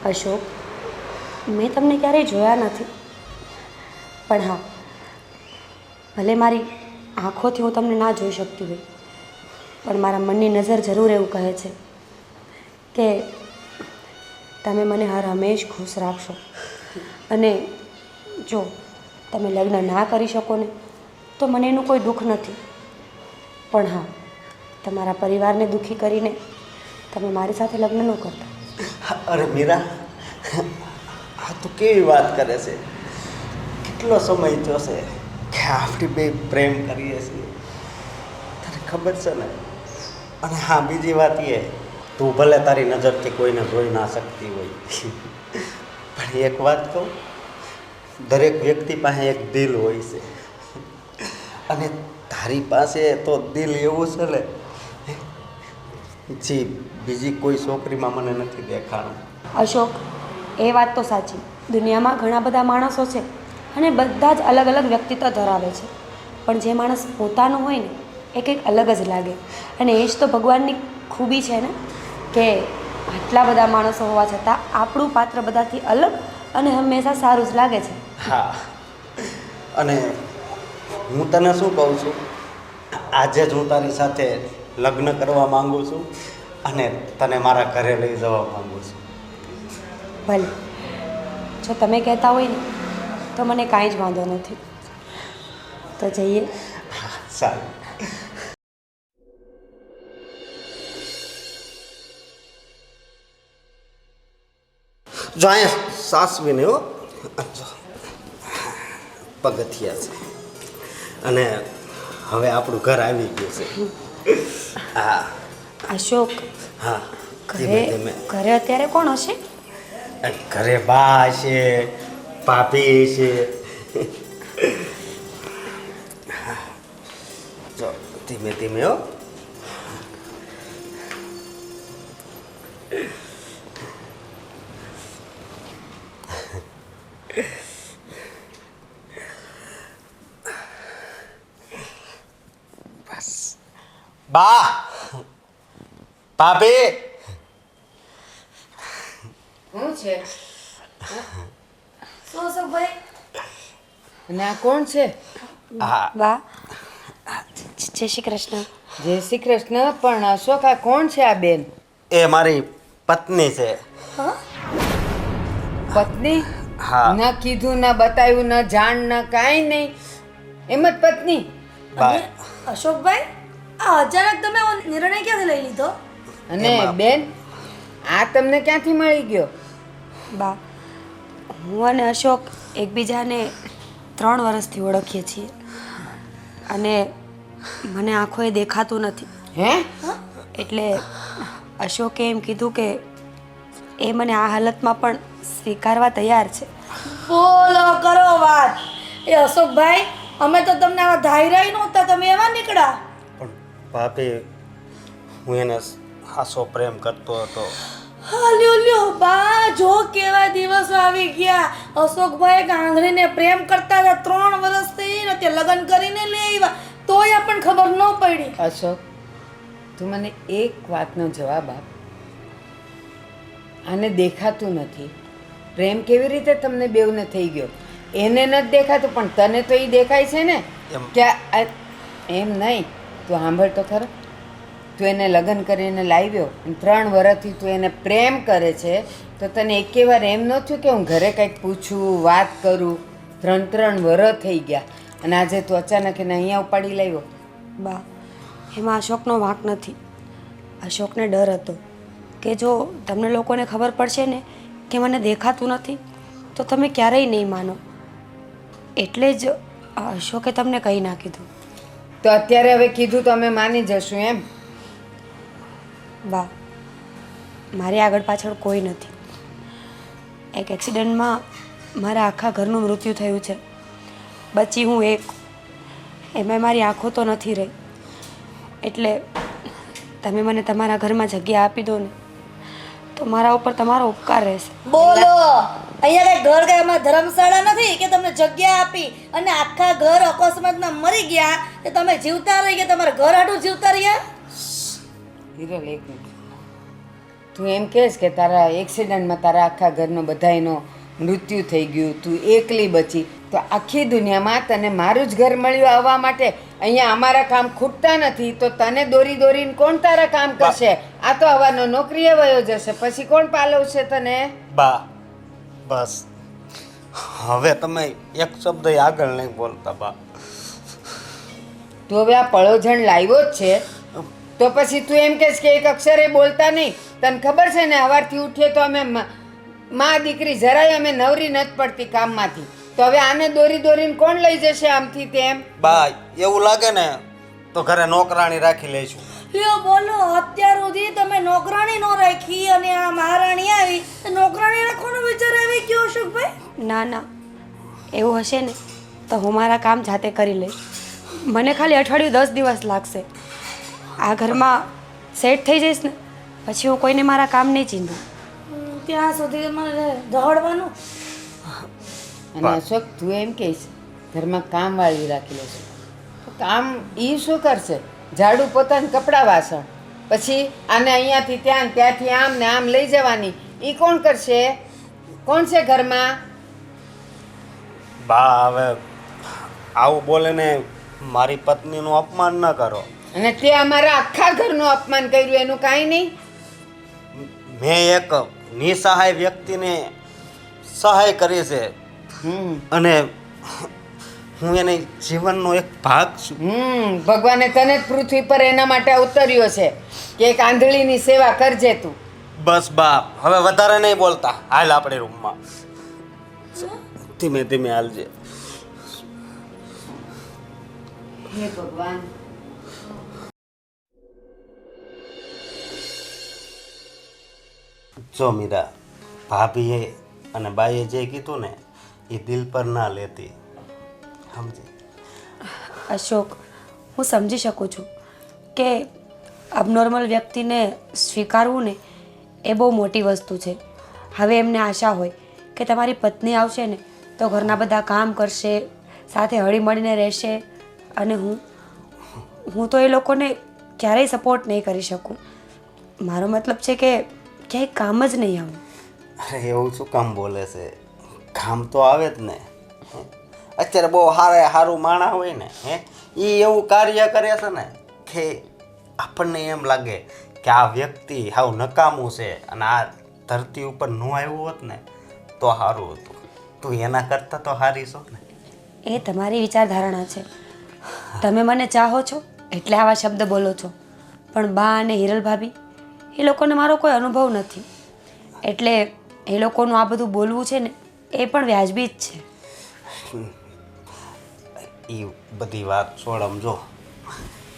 અશોક, મેં તમને ક્યારેય જોયા નથી, પણ હા, ભલે મારી આંખોથી હું તમને ના જોઈ શકતી હોય, પણ મારા મનની નજર જરૂર એવું કહે છે કે તમે મને હર હંમેશ ખુશ રાખશો. અને જો તમે લગ્ન ના કરી શકો ને તો મને એનું કોઈ દુઃખ નથી, પણ હા, તમારા પરિવારને દુઃખી કરીને તમે મારી સાથે લગ્ન ન કરતા. અરે મીરા, આ તો કેવી વાત કરે છે. કેટલો સમય થયો છે કે આપણે બે પ્રેમ કરીએ છીએ, તને ખબર છે ને. અને હા, બીજી વાત એ, તું ભલે તારી નજરથી કોઈને જોઈ ના શકતી હોય, પણ એક વાત કહું, દરેક વ્યક્તિ પાસે એક દિલ હોય છે, અને તારી પાસે તો દિલ એવું છે ને જે બીજી કોઈ છોકરીમાં મને નથી દેખાણું. અશોક, એ વાત તો સાચી, દુનિયામાં ઘણા બધા માણસો છે અને બધા જ અલગ અલગ વ્યક્તિત્વ ધરાવે છે, પણ જે માણસ પોતાનું હોય ને એ કંઈક અલગ જ લાગે. અને એ જ તો ભગવાનની ખૂબી છે ને, કે આટલા બધા માણસો હોવા છતાં આપણું પાત્ર બધાથી અલગ અને હંમેશા સારું જ લાગે છે. હા, અને હું તને શું કહું છું, આજે જ હું તારી સાથે લગ્ન કરવા માગું છું અને તને મારા ઘરે લઈ જવા માગું છું. ભલે, જો તમે કહેતા હોય ને તો મને કાંઈ જ વાંધો નથી. તો જઈએ. હા, સારું. જો અહીંયા સાસવીને હો, જો પગથિયા છે, અને હવે આપણું ઘર આવી ગયું છે. હા અશોક, હા, ઘરે ઘરે અત્યારે કોણ હશે? ઘરે બા છે, ભાભી છે. જો ધીમે ધીમે હો. બસ બા, ભાભી. શું છે? શું અશોકભાઈ? અને આ કોણ છે? હા, વાહ, જય શ્રી કૃષ્ણ. જય શ્રી કૃષ્ણ. પણ અશોક, આ કોણ છે આ બેન? એ મારી પત્ની છે. પત્ની? હા. ના કીધું, ના બતાવ્યું, ના જાણ, ના કાંઈ નહીં, એમ જ પત્ની? બા, અશોકભાઈ, આ અચાનક તમે આવો નિર્ણય ક્યાંથી લઈ લીધો? અને એમાં- બેન, આ તમને ક્યાંથી મળી ગયો? બા, હું અને અશોક એકબીજાને 3 વર્ષથી ઓળખીએ છીએ, અને મને આંખોએ દેખાતું નથી, હે? એટલે અશોકે એમ કીધું કે એ મને આ હાલતમાં પણ સ્વીકારવા તૈયાર છે. બોલો કરો વાત. એ અશોકભાઈ, અમે તો તમને આવા ધાર્યા નહોતા, તમે એવા નીકળ્યા. પણ ભાભી, હું એને હાસો પ્રેમ કરતો હતો. હા, લ્યો લ્યો બા, જો કેવા દિવસો આવી ગયા. અશોકભાઈ ગાંધણીને પ્રેમ કરતા હતા 3 વર્ષથી, ને તે લગ્ન કરીને લઈ આવ્યા, તોય આપણને ખબર ન પડી. અશોક, તું મને એક વાતનો જવાબ આપ. આને દેખાતું નથી, પ્રેમ કેવી રીતે તમને બેવને થઈ ગયો? એને નથી દેખાતું, પણ તને તો એ દેખાય છે ને. એમ. કે એમ નહીં, તું સાંભળ તો ખરો. તું એને લગ્ન કરીને લાવ્યો, 3 વર્ષથી તું એને પ્રેમ કરે છે, તો તને એકે વાર એમ ન થયું કે હું ઘરે કંઈક પૂછું, વાત કરું? 3 વર્ષ થઈ ગયા, અને આજે તું અચાનક એને અહીંયા ઉપાડી લાવ્યો. બા, એમાં અશોકનો વાંક નથી. અશોકને ડર હતો કે જો તમને લોકોને ખબર પડશે ને કે મને દેખાતું નથી તો તમે ક્યારેય નહીં માનો, એટલે જ અશોકે તમને કહી ના કીધું. તો અત્યારે હવે કીધું તો અમે માની જશું એમ? બા, મારી આગળ પાછળ કોઈ નથી. એક એક્સિડન્ટમાં મારા આખા ઘરનું મૃત્યુ થયું છે, બચી હું એક. એમાં મારી આંખો તો નથી રહી, એટલે તમે મને તમારા ઘરમાં જગ્યા આપી દો ને તો મારા ઉપર તમારો ઉપકાર રહેશે. બોલો, અહીંયા કઈ ઘર કઈ અમારા ધર્મશાળા નથી કે તમને જગ્યા આપી અને આખા ઘર અકસ્માતમાં મરી ગયા કે તમે જીવતા રહી ગયા, તમારા ઘર હાટું જીવતા રહ્યા. હિરલ, એક મિનિટ. તું એમ કહેશ કે તારા એક્સિડન્ટમાં તારા આખા ઘરનો બધાયનો મૃત્યુ થઈ ગયું, તું એકલી બચી, તો આખી દુનિયામાં તને મારું જ ઘર મળ્યું આવવા માટે. અહીંયા અમારા કામ ખૂટતા નથી તો તને દોરી દોરીને કોણ તારા કામ કરશે? આ તો આવવાનો નોકરીએ વયો જશે, પછી કોણ પાલવશે તને? બા બસ હવે તમે એક શબ્દ આગળ નહીં બોલતા બા. તું હવે આ પળોજણ લાવ્યો જ છે તો પછી તું એમ કહેશ કે એક અક્ષરે બોલતા નહીં? તને ખબર છે ને સવારથી ઉઠીએ તો અમે માં દીકરી જરાય અમે નવરી નથી પડતી કામમાંથી, તો હવે આને દોરી દોરીને કોણ લઈ જશે આમથી તેમ? બા એવું લાગે ને તો ઘરે નોકરાણી રાખી લઈશું. લ્યો બોલો, અત્યાર સુધી તમે નોકરાણી નો રાખી અને આ મહારાણી આવી તો નોકરાણી રાખવાનો વિચાર આવી ગયો અશોકભાઈ? ના ના, એવું હશે ને તો હું મારા કામ જાતે કરી લઈશ. મને ખાલી અઠવાડિયું 10 દિવસ લાગશે. આ ઘરમાં સેટ થઈ જઈશ ને પછી હું કોઈને મારા કામ નહીં ચીંધું. ત્યાં સુધી મને દોડવાનું. અને અશોક તું એમ કહીશ ઘરમાં કામવાળી રાખી લેશું, તો કામ એ શું કરશે? ઝાડુ પોતાને કપડાં વાસણ, પછી આને અહીંયાથી ત્યાં ત્યાંથી આમ ને આમ લઈ જવાની, એ કોણ કરશે? કોણ છે ઘરમાં? બા હવે આવું બોલે ને મારી પત્નીનું અપમાન ન કરો. અને તે અમારા આખા ઘરનું અપમાન કર્યું એનું કાંઈ નહીં? મેં એક નિસહાય વ્યક્તિને સહાય કરી છે અને હું એને જીવનનો એક ભાગ છું. ભગવાને તને જ પૃથ્વી પર એના માટે ઉતર્યો છે કે એક આંધળીની સેવા કરજે તું. બસ બા હવે વધારે નહીં બોલતા, હાલ આપણે રૂમમાં. ધીમે ધીમે હાલજે. હે ભગવાન. જો મીરા, ભાભીએ અને બાઈએ જે કીધું ને એ દિલ પર ના લેતી, સમજી? અશોક, હું સમજી શકું છું કે અબનોર્મલ વ્યક્તિને સ્વીકારવું ને એ બહુ મોટી વસ્તુ છે. હવે એમને આશા હોય કે તમારી પત્ની આવશે ને તો ઘરના બધા કામ કરશે, સાથે હળીમળીને રહેશે, અને હું તો એ લોકોને ક્યારેય સપોર્ટ નહીં કરી શકું. મારો મતલબ છે કે ક્યાંય કામ જ નહીં આવું. અરે એવું શું કામ બોલે છે? કામ તો આવે જ ને. અત્યારે બહુ સારું માણા હોય ને એ એવું કાર્ય કરે છે ને કે આપણને એમ લાગે કે આ વ્યક્તિ હાવ નકામું છે અને આ ધરતી ઉપર ન આવ્યું હોત ને તો સારું હતું. તું એના કરતાં તો સારી છો ને. એ તમારી વિચારધારણા છે. તમે મને ચાહો છો એટલે આવા શબ્દ બોલો છો, પણ બા અને હિરલ ભાભી એ લોકોને મારો કોઈ અનુભવ નથી, એટલે એ લોકોનું આ બધું બોલવું છે ને એ પણ વ્યાજબી જ છે. એ બધી વાત છોડમ. જો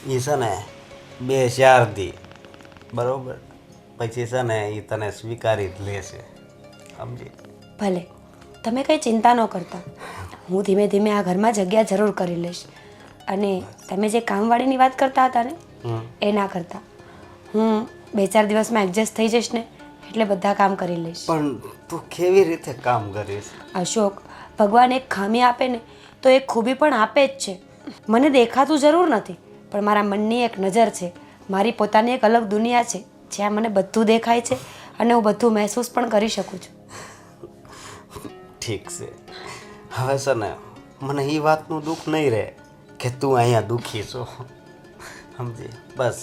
એ છે ને 2-4 દી બરાબર પછી છે ને એ તને સ્વીકારી જ લેશે, સમજી? ભલે, તમે કંઈ ચિંતા ન કરતા, હું ધીમે ધીમે આ ઘરમાં જગ્યા જરૂર કરી લઈશ. અને તમે જે કામવાળીની વાત કરતા હતા ને એ ના કરતા, હું 2-4 દિવસમાં એડજસ્ટ થઈ જઈશ ને એટલે બધા કામ કરી લઈશ. પણ તું કેવી રીતે કામ કરીશ? અશોક, ભગવાન એક ખામી આપે ને તો એક ખૂબી પણ આપે જ છે. મને દેખાતું જરૂર નથી, પણ મારા મનની એક નજર છે, મારી પોતાની એક અલગ દુનિયા છે જ્યાં મને બધું દેખાય છે અને હું બધું મહેસૂસ પણ કરી શકું છું. ઠીક છે, હવે છે ને મને એ વાતનું દુઃખ નહીં રહે કે તું અહીંયા દુઃખી છો, સમજી? બસ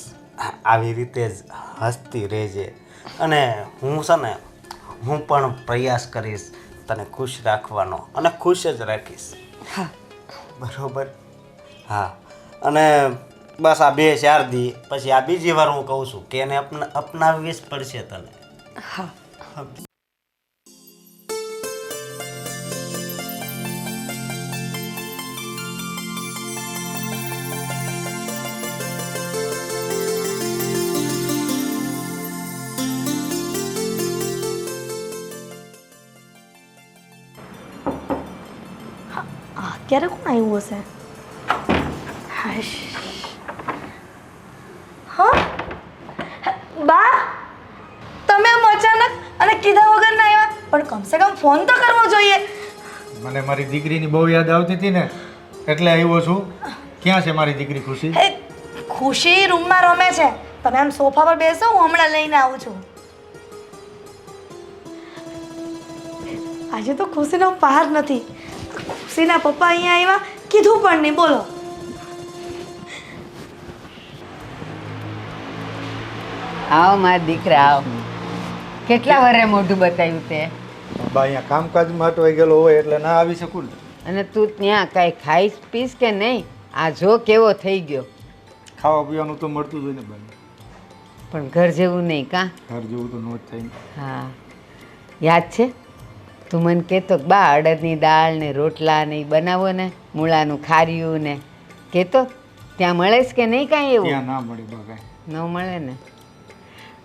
આવી રીતે જ હસતી રહેજે અને હું છે ને હું પણ પ્રયાસ કરીશ તને ખુશ રાખવાનો અને ખુશ જ રાખીશ. હા બરોબર? હા, અને બસ આ 2-4 દી પછી આ બીજી વાર હું કહું છું કે એને અપનાવવી જ પડશે તને. હા. ક્યારે કોણ આવ્યું હશે? હાશ. હા બા, તમે આમ અચાનક અને કીધા વગર ના આવ્યા, પણ કમસે કમ ફોન તો કરવો જોઈએ. મને મારી દીકરીની બહુ યાદ આવતી હતી ને એટલે આવ્યો છું. ક્યાં છે મારી દીકરી ખુશી? ખુશી રૂમમાં રમે છે, તમે આમ સોફા પર બેસો, હું હમણાં લઈને આવું છું. આજે તો ખુશીનો પાર નથી. ખુશીના પપ્પા અહીંયા આવ્યા, કીધું પણ નહીં. બોલો. આવો મારા દીકરા આવો. કેટલા વરે મોઢું બતાવ્યું તે? બા અહીંયા કામકાજમાં અટવાઈ ગયેલો હોય એટલે ના આવી શકું ને. અને તું ત્યાં કાંઈ ખાઈશ પીશ કે નહીં? આ જો કેવો થઈ ગયો. ખાવા પીવાનું તો મળતું જ હોય ને બા. પણ ઘર જેવું નહીં કાં? ઘર જેવું તો નો જ થાય ને. હા, યાદ છે તું મને કહેતો કે બા અડદની દાળ ને રોટલા ને એ બનાવો ને, મૂળાનું ખાર્યું ને, કહેતો ત્યાં મળે છે કે નહીં કાંઈ એવું? ત્યાં ના મળે બા કાંઈ. ન મળે ને.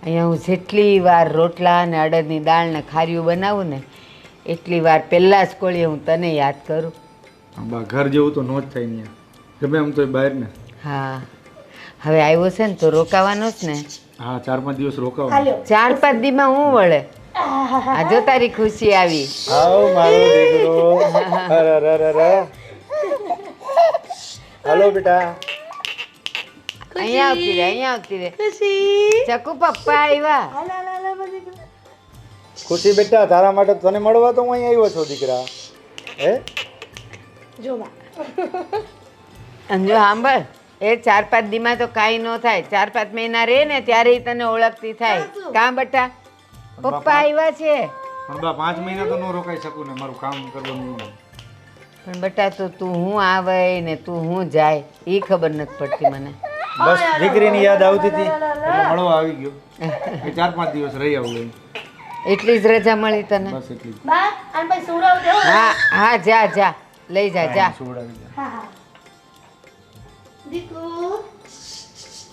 અહીંયા હું જેટલી વાર રોટલા ને અડદની દાળ ને ખાર્યું બનાવું ને એટલી વાર પહેલાં જ કોળીએ હું તને યાદ કરું. બા ઘર જેવું તો નો જ થાય ને. ગમે એમ તો બહાર ને. હા, હવે આવ્યો છે ને તો રોકાવાનો જ ને. હા 4-5 દિવસ રોકાવ. હાલ્યો. 4-5 દીમાં હું વળે. આ જો તારી ખુશી આવી. આવ મારો દીકરો. અરે અરે અરે. હાલો બેટા. અહીંયા આવતી રે, અહીંયા આવતી રે. ખુશી. ચકુ પપ્પા આવ્યા. હાલ, હાલ, હાલ, હાલ, દીકરા. ખુશી બેટા તારા માટે તને મળવા તો હું અહીં આવ્યો છું દીકરા. હે જો બા. અને જો સાંભળ, એ 4-5 દીમાં તો કાંઈ ન થાય. 4-5 મહિના રહે ને ત્યારે ઈ તને ઓળખતી થાય. કાં બટા? પપ્પા આવ્યા છે. પણ બા 5 મહિના તો નો રોકાઈ શકું ને, મારું કામ કરવાનું. પણ બટા તો તું હું આવે ને તું હું જાય એ ખબર નથી પડતી મને. બસ દીકરીની યાદ આવતી હતી એટલે મળવા આવી ગયો. એ 4-5 દિવસ રહી આવું. એટલી જ રજા મળી તને? બસ એટલી જ. બા આને પછી સુવડાવ દેવો. હા હા, જા જા, લઈ જા જા. સુવડાવી દે. હા હા. દીકુ.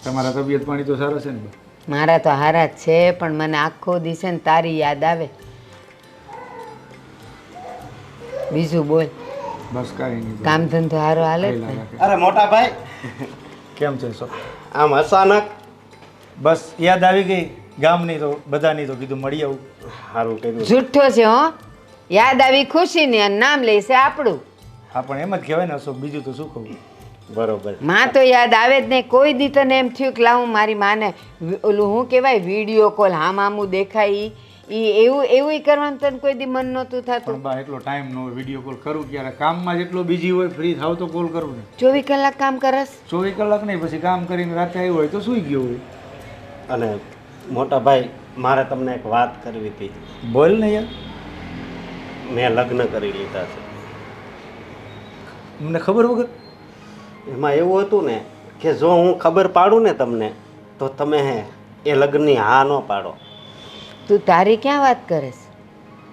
તમારા તબિયત પાણી તો સારા છે ને બા? મારા તો હારા જ છે, પણ મને આખો દિવસે ને તારી યાદ આવે. બીજું બોલ. બસ કાંઈ નહીં. કામ ધંધો હારો હાલે જ ને? અરે મોટા ભાઈ, કેમ છે સો? આમ અચાનક. બસ યાદ આવી ગઈ ગામની તો બધાની, તો કીધું મળી આવું. સારું કર્યું. જુઠ્ઠો છે હો. યાદ આવી ખુશીની અને નામ લેશે આપણું. હા પણ એમ જ કહેવાય ને અશોક, બીજું તો શું કહું. બરોબર. માં તો યાદ આવે જ નહીં. કોઈ દી તને એમ થયું કે લાવું મારી માને ઓલું શું કહેવાય વિડીયો કોલ હામ હામું દેખાય એવું એવું કરવાનું તને કોઈ દી મન નહોતું પણ થતું? બા એટલો ટાઈમ ન હોય વિડીયો કોલ કરું ક્યારે, કામમાં જેટલો બીજી હોય ફ્રી થાવ તો કોલ કરું ને. 24 કલાક કામ કરસ? 24 કલાક નહીં, પછી કામ કરીને રાતે આવ્યો હોય તો સૂઈ ગયો હોય. અને મોટા ભાઈ, મારે તમને એક વાત કરવી હતી. બોલ ને યાર. મેં લગ્ન કરી લીધા છે. મને ખબર વગર? એમાં એવું હતું ને કે જો હું ખબર પાડું ને તમને તો તમે એ લગ્નની હા ન પાડો. તું તારી ક્યાં વાત કરેસ?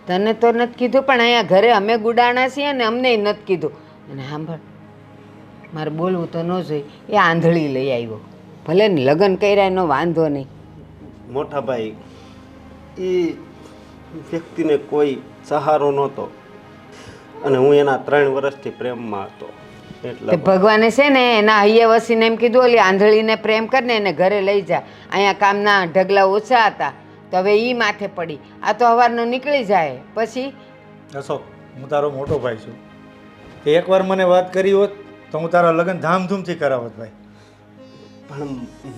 તને તો નથી કીધું, પણ અહીંયા ઘરે અમે ગુડાણા છીએ ને અમને નથી કીધું. અને સાંભળ, મારે બોલવું તો ન જોઈ. એ આંધળી લઈ આવ્યો. ભલે ને લગ્ન કર્યા એનો વાંધો નહીં. મોટા ભાઈ, એ વ્યક્તિને કોઈ સહારો નહોતો અને હું એના 3 વર્ષથી પ્રેમમાં હતો. તે એટલે ભગવાને છે ને એના હૈયે વસીને એમ કીધું ઓલી આંધળીને પ્રેમ કરીને એને ઘરે લઈ જા. અહીંયા કામના ઢગલા ઓછા હતા તો હવે ઈ માથે પડી. આ તો સવારનો નીકળી જાય પછી. અશોક, હું તારો મોટો ભાઈ છું. તે એકવાર મને વાત કરી હોત તો હું તારા લગ્ન ધામધૂમથી કરાવત ભાઈ. પણ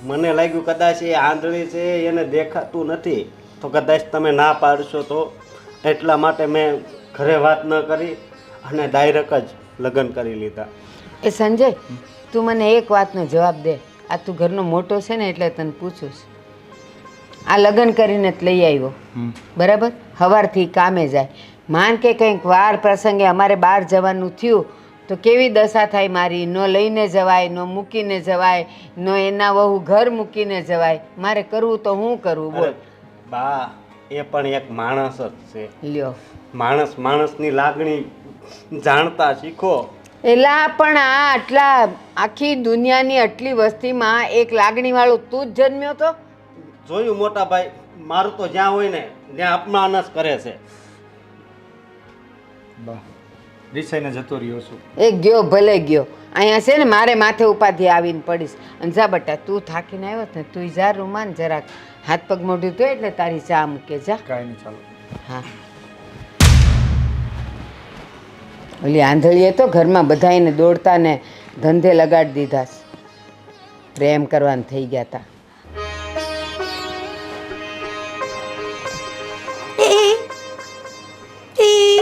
મને લાગ્યું કદાચ એ આંધળી છે, એને દેખાતું નથી, તો કદાચ તમે ના પાડશો તો એટલા માટે મેં ઘરે વાત ન કરી અને ડાયરેક્ટ જ લગ્ન કરી લીધા. એ સંજય, તું મને એક વાતનો જવાબ દે. આ તું ઘરનો મોટો છે ને એટલે તને પૂછું છું. આ લગ્ન કરીને જ લઈ આવ્યો બરાબર, સવારથી કામે જાય. માન કે કંઈક વાર પ્રસંગે અમારે બહાર જવાનું થયું તો કેવી દશા થાય મારી. ન લઈને જવાય, ન મૂકીને જવાય, ન એના વહુ ઘર મૂકીને જવાય. મારે કરવું તો હું કરવું બોલ. અરે બા, એ પણ એક માણસ જ છે. લ્યો માણસની લાગણી જાણતા શીખો. એલા પણ આ આટલા આખી દુનિયાની આટલી વસ્તીમાં એક લાગણીવાળું તું જ જન્મ્યો તો? જોયું મોટા ભાઈ, મારું તો જ્યાં હોય ને ત્યાં અપમાન જ કરે છે. બા રિસાઈને જતો રહ્યો છું. એ ગયો ભલે ગયો. અહીંયા છે ને મારે માથે ઉપાધિ આવીને પડીશ. અને જા બટા, તું થાકીને આવ્યો ને તું જા રૂમાન જરાક હાથ પગ મોઢું ધોય એટલે તારી ચા મૂકે જા. કાંઈ નહીં, ચાલો. હા, ઓલી આંધળીએ તો ઘરમાં બધાને દોડતા ને ધંધે લગાડી દીધા. પ્રેમ કરવાનું થઈ ગયા હતા. ઈ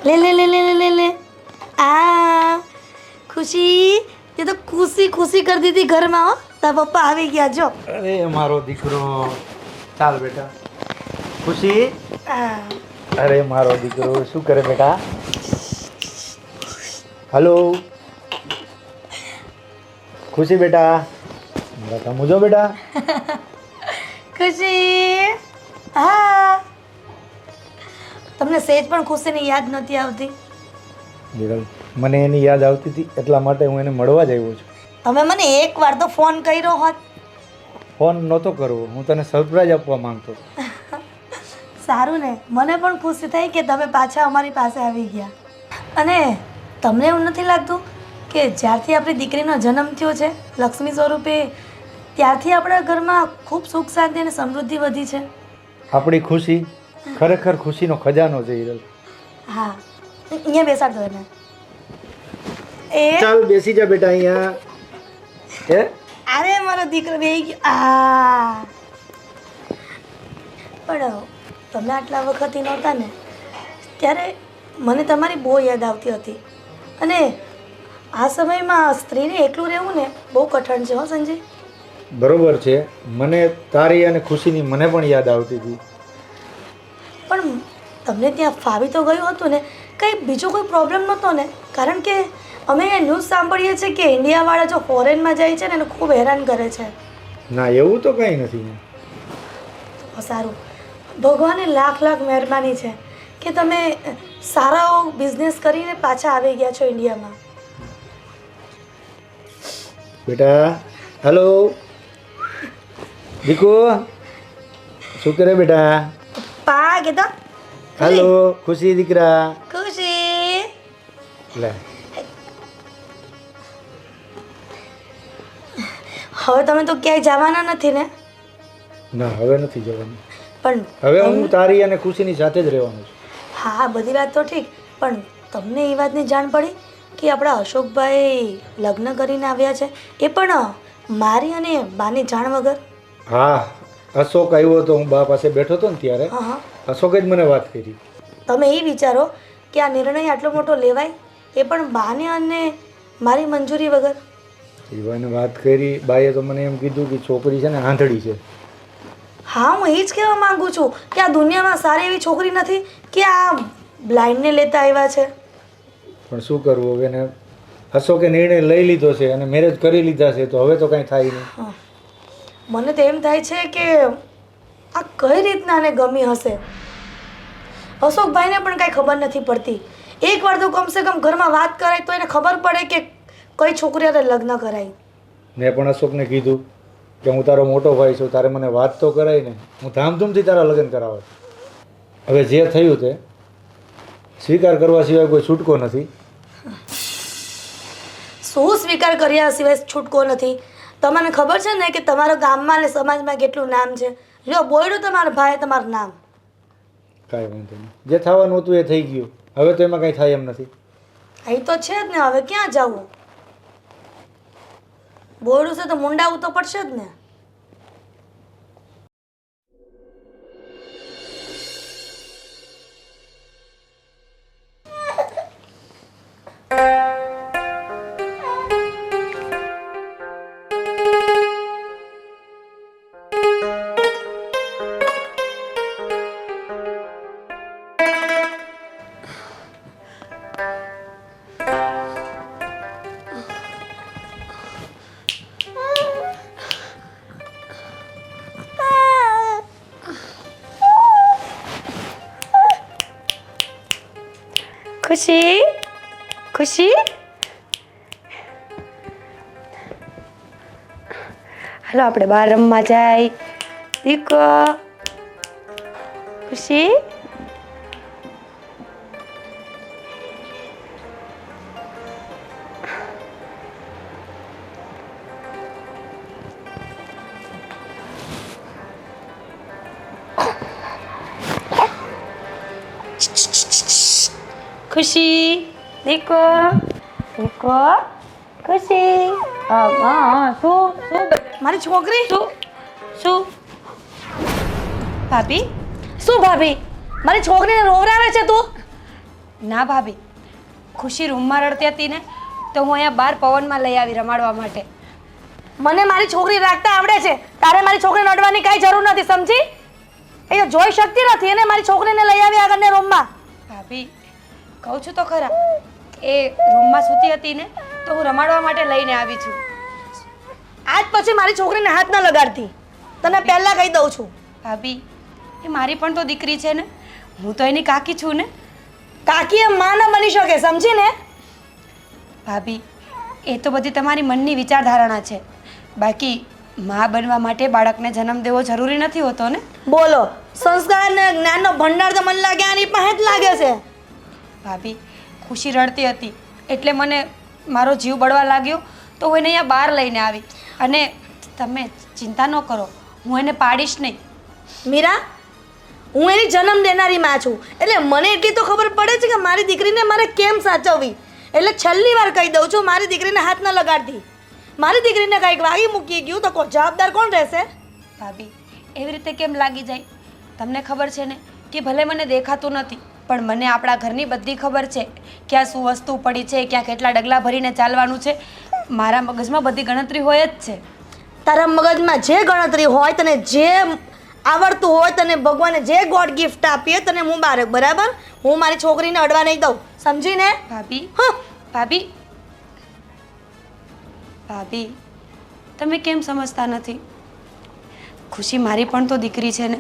ले ले ले ले ले ले ले आ खुशी ये तो खुशी खुशी कर दी थी घर में हो તારા પપ્પા આવી ગયા જો અરે મારો દીકરો ચાલ બેટા ખુશી આ અરે મારો દીકરો શું કરે બેટા હલો ખુશી બેટા બેટા મુજો બેટા ખુશી હા તમને સેજ પણ ખુશીની યાદ નથી આવતી દીકરો મને એની યાદ આવતી હતી એટલા માટે હું એને મળવા જ આવ્યો છું તમે મને એકવાર તો ફોન કર્યો હોત ફોન નહોતો કરવો હું તને સરપ્રાઈઝ આપવા માંગતો હતો. સારું ને મને પણ ખુશી થઈ કે તમે પાછા અમારી પાસે આવી ગયા અને તમને એવું નથી લાગતું કે જ્યારથી આપણી દીકરીનો જન્મ થયો છે લક્ષ્મી સ્વરૂપે ત્યારથી આપણા ઘરમાં ખૂબ સુખ શાંતિ અને સમૃદ્ધિ વધી છે આપણી ખુશી ખરેખર ખુશીનો ખજાનો છે હિરલ. હા અહીંયા બેસાડતો એને એ ચાલ બેસી જા બેટા અહીંયા હે અરે મારો દીકરો બેહી ગયો આ પણ તમે આટલા વખતથી નહોતા ને ત્યારે મને તમારી બહુ યાદ આવતી હતી અને આ સમયમાં સ્ત્રીને એકલું રહેવું ને બહુ કઠણ છે હો સંજય બરોબર છે મને તારી અને ખુશીની મને પણ યાદ આવતી હતી પણ તમને ત્યાં ફાવી તો ગયું હતું ને કંઈ બીજો કોઈ પ્રોબ્લેમ નહોતો ને કારણ કે અમે ન્યૂઝ સાંભળીએ છીએ કે ઇન્ડિયાવાળા જો ફોરેનમાં જાય છે ને એને ખૂબ હેરાન કરે છે ના એવું તો કંઈ નથી તો સારું ભગવાને લાખ લાખ મહેરબાની છે કે તમે સારા બિઝનેસ કરીને પાછા આવી ગયા છો ઇન્ડિયામાં બેટા હેલો દીકુ શું કરે બેટા પા કીધો હેલો ખુશી દીકરા ખુશી લે હવે તમે તો ક્યાંય જવાના નથી ને ના હવે નથી જવાનું પણ હવે હું તારી અને ખુશીની સાથે જ રહેવાનું છું હા બધી વાત તો ઠીક પણ તમને એ વાતની જાણ પડી કે આપણા અશોકભાઈ લગ્ન કરીને આવ્યા છે એ પણ મારી અને બાની જાણ વગર હા અશોક આવ્યો તો હું બા પાસે બેઠો હતો ને ત્યારે હા હા અશોકે જ મને વાત કરી તમે એ વિચારો કે આ નિર્ણય આટલો મોટો લેવાય એ પણ બાને અને મારી મંજૂરી વગર એવાને વાત કરી બાએ તો મને એમ કીધું કે છોકરી છે ને આંધળી છે હા હું એ જ કહેવા માંગુ છું કે આ દુનિયામાં સારી એવી છોકરી નથી કે આ બ્લાઇન્ડને લેતા આવ્યા છે પણ શું કરવું હવે ને અશોકે નિર્ણય લઈ લીધો છે અને મેરેજ કરી લીધા છે તો હવે તો કાંઈ થાય નહીં હા. મને તો એમ થાય છે કે આ કઈ રીતના આને ગમી હશે અશોકભાઈને પણ કાંઈ ખબર નથી પડતી એકવાર તો કમસે કમ ઘરમાં વાત કરાય તો એને ખબર પડે કે કઈ છોકરી હારે લગ્ન કરાય મેં પણ અશોકને કીધું કે હું તારો મોટો ભાઈ છું તારે મને વાત તો કરાય ને હું ધામધૂમથી તારા લગ્ન કરાવત હવે જે થયું તે સ્વીકાર કરવા સિવાય કોઈ છૂટકો નથી શું સ્વીકાર કર્યા સિવાય છૂટકો નથી તમને ખબર છે ને કે તમારા ગામમાં અને સમાજમાં કેટલું નામ છે લ્યો બોયડું તમારા ભાઈ તમારું નામ કાંઈ વાંધો નહીં જે થવાનું હતું એ થઈ ગયું હવે તો એમાં કાંઈ થાય એમ નથી અહીં તો છે જ ને હવે ક્યાં જવું બોયડું છે તો મુંડાવું તો પડશે જ ને ખુશી ખુશી હાલો આપણે બહાર રમવા જાય દીકો ખુશી ખુશી દીકો દીકો ખુશી હા હા શું મારી છોકરી શું ભાભી શું ભાભી મારી છોકરીને રોવરાવે છે તું ના ભાભી, ખુશી રૂમમાં રડતી હતી ને તો હું અહીંયા બહાર પવનમાં લઈ આવી રમાડવા માટે. મને મારી છોકરી રાખતા આવડે છે, તારે મારી છોકરીને અડવાની કાંઈ જરૂર નથી, સમજી? એ તો જોઈ શકતી નથી એને મારી છોકરીને લઈ આવી આગળને રૂમમાં. ભાભી, કહું છું તો ખરા, એ રૂમમાં સૂતી હતી ને તો હું રમાડવા માટે લઈને આવી છું. આજ પછી મારી છોકરીને હાથ ન લગાડતી, તને પહેલા કહી દઉં છું. ભાભી, એ મારી પણ તો દીકરી છે ને, હું તો એની કાકી છું ને. કાકી એમ માં ન બની શકે, સમજી ને? ભાભી, એ તો બધી તમારી મનની વિચારધારણા છે. બાકી મા બનવા માટે બાળકને જન્મ દેવો જરૂરી નથી હોતો ને. બોલો, સંસ્કાર અને જ્ઞાનનો ભંડાર તો મને લાગે આની પાસે જ લાગે છે. ભાભી, ખુશી રડતી હતી એટલે મને મારો જીવ બળવા લાગ્યો તો હું એને અહીંયા બહાર લઈને આવી. અને તમે ચિંતા ન કરો, હું એને પાડીશ નહીં. મીરા, હું એની જન્મ દેનારી માં છું, એટલે મને એટલી તો ખબર પડે છે કે મારી દીકરીને મારે કેમ સાચવવી. એટલે છેલ્લી વાર કહી દઉં છું, મારી દીકરીને હાથ ન લગાડતી. મારી દીકરીને કાંઈક વાગી મૂકી ગયું તો જવાબદાર કોણ રહેશે? ભાભી, એવી રીતે કેમ લાગી જાય? તમને ખબર છે ને કે ભલે મને દેખાતું નથી પણ મને આપણા ઘરની બધી ખબર છે. ક્યાં શું વસ્તુ પડી છે, ક્યાં કેટલા ડગલા ભરીને ચાલવાનું છે. મારા મગજમાં બધી ગણતરી હોય જ છે. તારા મગજમાં જે ગણતરી હોય, તને જે આવડતું હોય, તને ભગવાને જે ગોડ ગિફ્ટ આપીએ તને મુબારક, બરાબર? હું મારી છોકરીને અડવા નહીં દઉં, સમજીને? ભાભી, હા. ભાભી, ભાભી, તમે કેમ સમજતા નથી? ખુશી મારી પણ તો દીકરી છે ને,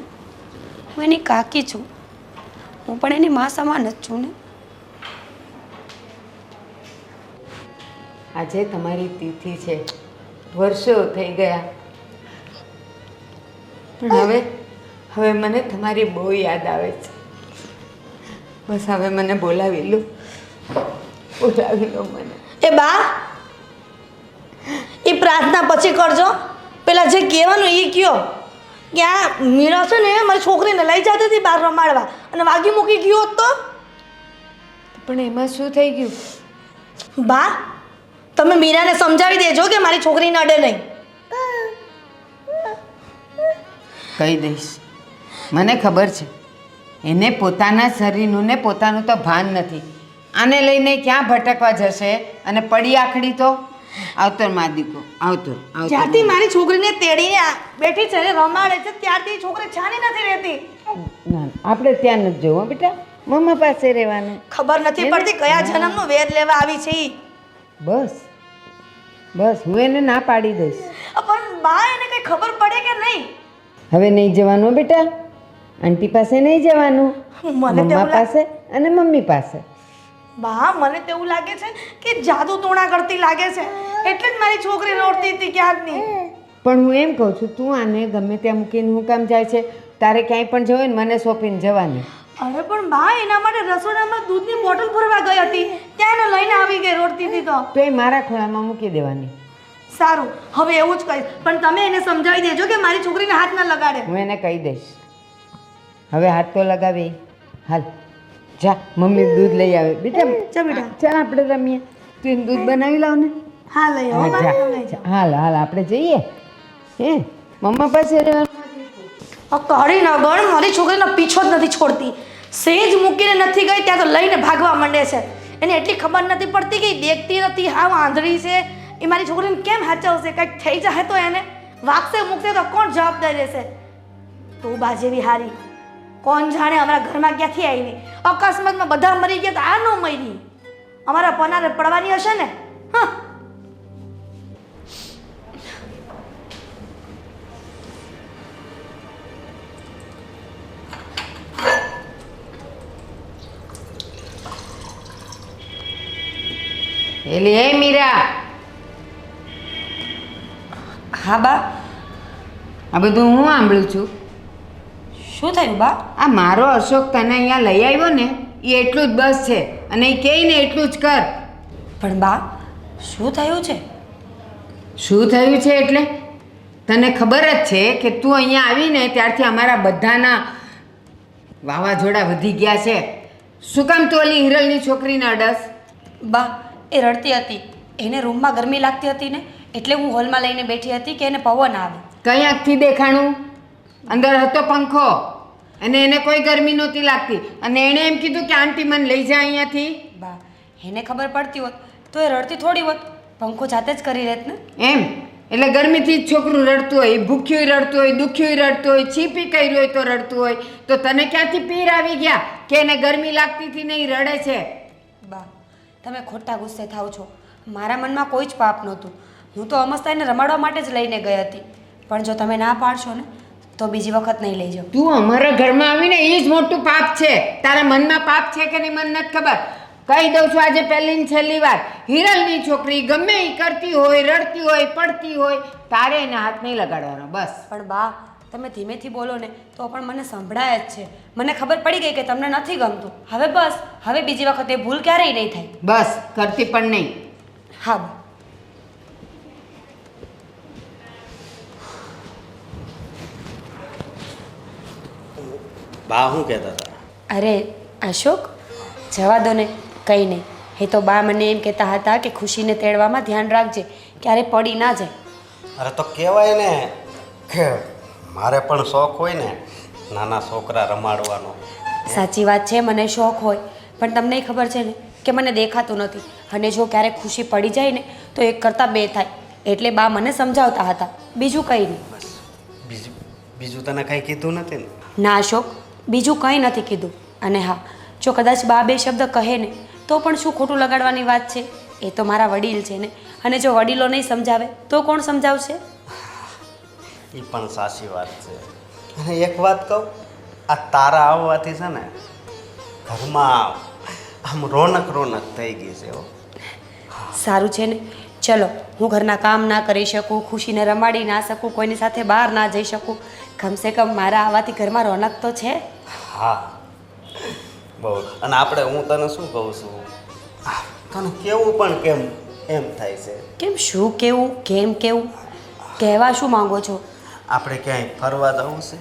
હું એની કાકી છું, હું પણ એની મા સમાન જ છું ને. આજે તમારી તિથિ છે, વર્ષો થઈ ગયા, પણ હવે મને તમારી બહુ યાદ આવે છે. બસ હવે મને બોલાવી લો મને. એ બા, એ પ્રાર્થના પછી કરજો, પેલા જે કહેવાનું એ કયો કે આ મીરા છે ને મારી છોકરીને લઈ જતી હતી બહાર રમાડવા અને વાગી મૂકી ગયો હોત તો? પણ એમાં શું થઈ ગયું? બા, તમે મીરાને સમજાવી દેજો કે મારી છોકરીને અડે નહીં. કહી દઈશ, મને ખબર છે એને પોતાના શરીરનું ને પોતાનું તો ભાન નથી. આને લઈને ક્યાં ભટકવા જશે અને પડી આખડી તો આવતર માદીકો આવતર. જ્યારથી મારી છોકરીને તેડીને બેઠી છે ને રમાડે છે ત્યારથી છોકરી છાની નથી રહેતી. ના, આપણે ત્યાં નથી જવું બેટા, મમ્મા પાસે રહેવાનું. ખબર નથી પડતી કયા જન્મનું વેદ લેવા આવી છે ઈ. બસ બસ, હું એને ના પાડી દઈશ. પણ બા, એને કઈ ખબર પડે કે નહીં? હવે નહીં જવાનું બેટા, આંટી પાસે નહીં જવાનું, મને મમ્મા પાસે અને મમ્મી પાસે. બા, મને તો એવું લાગે છે કે જાદુ ટોણા કરતી લાગે છે, એટલે જ મારી છોકરી રોડતી હતી ક્યારની. પણ હું એમ કહું છું, તું આને ગમે ત્યાં મૂકીને હું કામ જાય છે? તારે ક્યાંય પણ જવું ને મને સોંપીને જવાની. અરે પણ બા, એના માટે રસોડામાં દૂધની બોટલ ભરવા ગઈ હતી, ત્યાં એને લઈને આવી ગઈ રોડતી હતી તો એ મારા ખોળામાં મૂકી દેવાની. સારું, હવે એવું જ કહીશ, પણ તમે એને સમજાવી દેજો કે મારી છોકરીને હાથ ન લગાડે. હું એને કહી દઈશ. હવે હાથ તો લગાવી. હાલ જા, મમ્મી દૂધ લઈ આવે. બેટા જા બેટા. ચાલ આપણે રમીએ. તું એને દૂધ બનાવી લાવ ને. હા, લઈ આવો. હા, જા. લઈ જાઓ. હાલ હાલ આપણે જઈએ. હે મમ્મા પાસે રહેવાનું. આ કાળી નગણ મારી છોકરીનો પીછો જ નથી છોડતી. સેજ મૂકીને નથી ગઈ ત્યાં તો લઈને ભાગવા માંડે છે. એને એટલી ખબર નથી પડતી કે દેખતી નથી, હાવ આંધળી છે. એ મારી છોકરીને કેમ હાચવશે? કંઈક થઈ જાય તો એને વાગશે મૂકશે તો કોણ જવાબદાર રહેશે? તું બાજેવી હારી, કોણ જાણે અમારા ઘરમાં ક્યાંથી આવી? અકસ્માતમાં બધા મરી ગયા તો આ ન મરી, અમારા પનારે પડવાની હશે ને. હા, એલી હે મીરા, હા બા, આ બધું હું સાંભળું છું. શું થયું બા? આ મારો અશોક તને અહીંયા લઈ આવ્યો ને એ એટલું જ બસ છે, અને એ કહે ને એટલું જ કર. પણ બા, શું થયું છે? શું થયું છે એટલે તને ખબર જ છે કે તું અહીંયા આવીને ત્યારથી અમારા બધાના વાવાઝોડા વધી ગયા છે. શું કામ તું ઓલી હિરલની છોકરીને અડસ? બા, એ રડતી હતી, એને રૂમમાં ગરમી લાગતી હતી ને એટલે હું હોલમાં લઈને બેઠી હતી કે એને પવન આવે. કઈ આંખથી દેખાણું? અંદર હતો પંખો અને એને કોઈ ગરમી નહોતી લાગતી અને એણે એમ કીધું કે આંટી મને લઈ જાય અહીંયાથી. બા એને ખબર પડતી હોત તો એ રડતી થોડી હોત, પંખો જાતે જ કરી લેત ને. એમ એટલે ગરમીથી જ છોકરું રડતું હોય, ભૂખ્યું રડતું હોય, દુખ્યું રડતું હોય, છીપી કર્યું હોય તો રડતું હોય, તો તને ક્યાંથી પીર આવી ગયા કે એને ગરમી લાગતી હતી ને એ રડે છે? બા તમે ખોટા ગુસ્સે થાવ છો. મારા મનમાં કોઈ જ પાપ નહોતું. હું તો અમસ્તાઈને રમાડવા માટે જ લઈને ગઈ હતી, પણ જો તમે ના પાડશો ને તો બીજી વખત નહીં લઈ જાઉં. તું અમારા ઘરમાં આવીને એ જ મોટું પાપ છે. તારા મનમાં પાપ છે કે નહીં મને નથી ખબર. કહી દઉં છું આજે પહેલી ને છેલ્લી વાર, હિરલની છોકરી ગમે એ કરતી હોય, રડતી હોય, પડતી હોય, તારે એને હાથ નહીં લગાડવાનો બસ. પણ બા તમે ધીમેથી બોલો ને તો પણ મને સંભળાય જ છે. મને ખબર પડી ગઈ કે તમને નથી ગમતું. હવે બસ, હવે બીજી વખત એ ભૂલ ક્યારેય નહીં થાય. બસ કરતી પણ નહીં. હા બા. બા શું કહેતા હતા? અરે અશોક, જવા દો ને, કંઈ નહીં. એ તો બા મને એમ કહેતા હતા કે ખુશીને તેડવામાં ધ્યાન રાખજે, ક્યારે પડી ના જાય. અરે તો કહેવાય ને કે મારે પણ શોખ હોય ને નાના છોકરા રમાડવાનો. સાચી વાત છે, મને શોખ હોય, પણ તમને ખબર છે ને કે મને દેખાતું નથી. અને જો ક્યારેક ખુશી પડી જાય ને તો એક કરતાં બે થાય. એટલે બા મને સમજાવતા હતા, બીજું કંઈ નહીં. બસ બીજું બીજું તને કંઈ કીધું નથી ને? ના અશોક, બીજું કંઈ નથી કીધું. અને હા, જો કદાચ બા બે શબ્દ કહે ને તો પણ શું ખોટું લગાડવાની વાત છે? એ તો મારા વડીલ છે ને, અને જો વડીલો નહીં સમજાવે તો કોણ સમજાવશે? એ પણ સાચી વાત છે. અને એક વાત કહું, આ તારા આવવાથી છે ને ઘરમાં આમ રોનક રોનક થઈ ગઈ છે. હો, સારું છે ને. ચલો, હું ઘરના કામ ના કરી શકું, ખુશીને રમાડી ના શકું, કોઈની સાથે બહાર ના જઈ શકું, કમસે કમ મારા આવવાથી ઘરમાં રોનક તો છે. હા બહુ. અને આપણે, હું તને શું કહું છું, તને કેવું પણ કેમ એમ થાય છે. કેમ? શું કેવું? કેમ કેવું? કહેવા શું માંગો છો? આપણે ક્યાંય ફરવા જવું છે?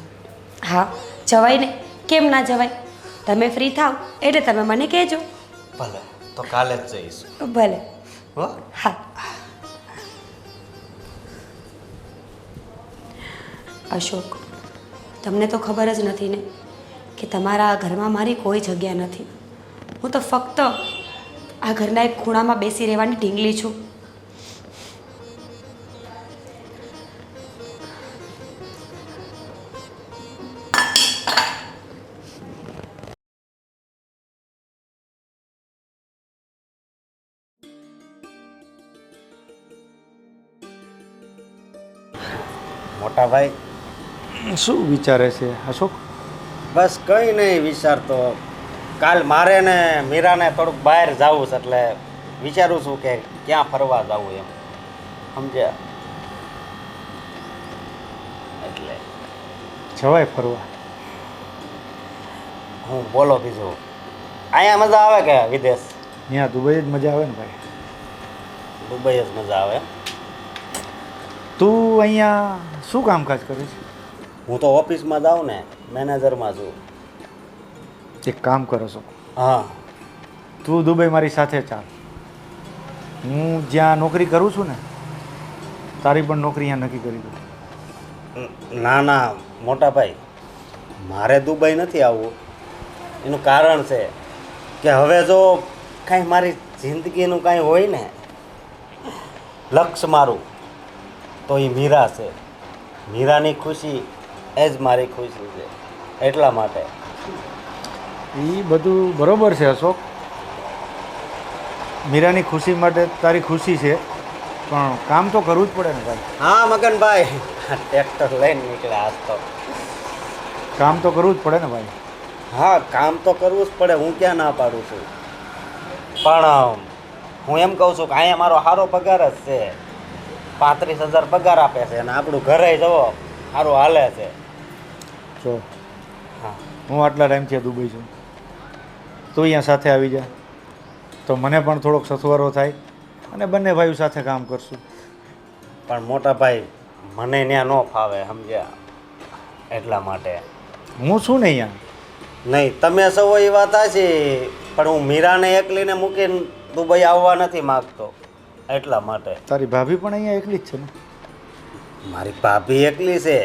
હા જવાય ને, કેમ ના જવાય? તમે ફ્રી થાવ એટલે તમે મને કહેજો. ભલે, તો કાલે જ જઈશું. ભલે. હો. હા. અશોક, તમને તો ખબર જ નથી ને કે તમારા ઘરમાં મારી કોઈ જગ્યા નથી. હું તો ફક્ત આ ઘરના એક ખૂણામાં બેસી રહેવાની ઢીંગલી છું. મોટા ભાઈ શું વિચારે છે અશોક? બસ કંઈ નહીં વિચારતો. કાલ મારે ને મીરાને થોડુંક બહાર જવું છે, એટલે વિચારું છું કે ક્યાં ફરવા જવું એમ. સમજ્યા? એટલે જવાય ફરવા. હું બોલો બીજું, અહીંયા મજા આવે કે વિદેશ? અહીંયા દુબઈ જ મજા આવે ને ભાઈ. દુબઈ જ મજા આવે. તું અહીંયા શું કામકાજ કરે છે? હું તો ઓફિસમાં જાઉં ને, મેનેજરમાં છું. એક કામ કરો છો, હા. તું દુબઈ મારી સાથે ચાલ. હું જ્યાં નોકરી કરું છું ને, તારી પણ નોકરી અહીંયા નક્કી કરી દઉં. ના ના મોટા ભાઈ, મારે દુબઈ નથી આવવું. એનું કારણ છે કે હવે જો કાંઈ મારી જિંદગીનું કાંઈ હોય ને, લક્ષ્ય મારું તો એ મીરા છે. મીરાની ખુશી એ જ મારી ખુશી છે. એટલા માટે. એ બધું બરોબર છે અશોક, મીરાની ખુશી માટે તારી ખુશી છે, પણ કામ તો કરવું જ પડે ને ભાઈ. હા મગનભાઈ, ટ્રેક્ટર લઈને નીકળ્યા આજ તો. કામ તો કરવું જ પડે ને ભાઈ. હા, કામ તો કરવું જ પડે, હું ક્યાં ના પાડું છું. પણ હું એમ કહું છું કે અહીંયા મારો સારો પગાર જ છે. 35,000 પગાર આપે છે અને આપણું ઘરે જવો સારું હાલે છે. જો હા, હું આટલા ટાઈમથી દુબઈ છું, તું અહીંયા સાથે આવી જા તો મને પણ થોડોક સથવારો થાય અને બંને ભાઈઓ સાથે કામ કરશું. પણ મોટા ભાઈ મને ત્યાં ન ફાવે, સમજ્યા? એટલા માટે. હું છું ને અહીંયા. નહીં, તમે સૌ એ વાત છે, પણ હું મીરાને એકલીને મૂકીને દુબઈ આવવા નથી માગતો. એટલા માટે. તારી ભાભી પણ અહીંયા એકલી જ છે ને? મારી ભાભી એકલી છે,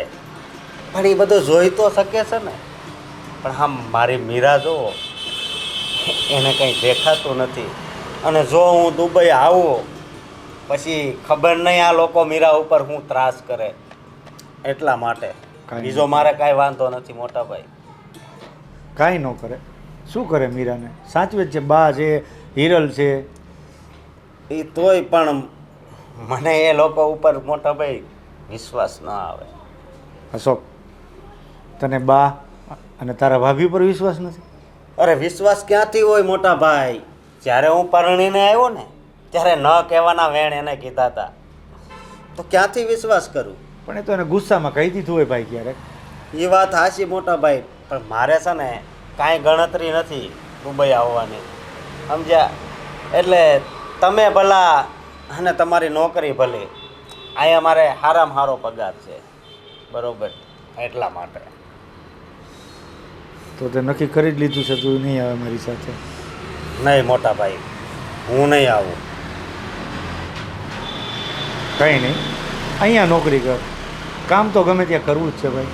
પણ એ બધું જોઈ તો શકે છે ને. પણ હા મારી મીરા જો એને કંઈ દેખાતું નથી. અને જો હું દુબઈ આવું પછી ખબર નહીં આ લોકો મીરા ઉપર હું ત્રાસ કરે. એટલા માટે બીજો મારે કાંઈ વાંધો નથી મોટા ભાઈ. કાંઈ ન કરે. શું કરે મીરાને? સાચવે જ છે. બા છે, હિરલ છે. એ તોય પણ મને એ લોકો ઉપર મોટા ભાઈ વિશ્વાસ ના આવે. અશોક, તને બા અને તારા ભાભી પર વિશ્વાસ નથી? અરે વિશ્વાસ ક્યાંથી હોય મોટા ભાઈ? જ્યારે હું પરણીને આવ્યો ને ત્યારે ન કહેવાના વેણ એને કીધા હતા, તો ક્યાંથી વિશ્વાસ કરું? પણ એ તો એને ગુસ્સામાં કહી દીધું હોય ભાઈ ક્યારેક. એ વાત હાચી મોટા ભાઈ, પણ મારે છે ને કાંઈ ગણતરી નથી દુબઈ આવવાની, સમજ્યા? એટલે તમે ભલા અને તમારી નોકરી ભલી, અહીંયા મારે સારામાં સારો પગાર છે, બરોબર? એટલા માટે. તો તે નક્કી કરી જ લીધું છે તું નહીં આવે મારી સાથે? નહીં મોટા ભાઈ, હું નહીં આવું. કંઈ નહીં, અહીંયા નોકરી કર. કામ તો ગમે ત્યાં કરવું જ છે ભાઈ.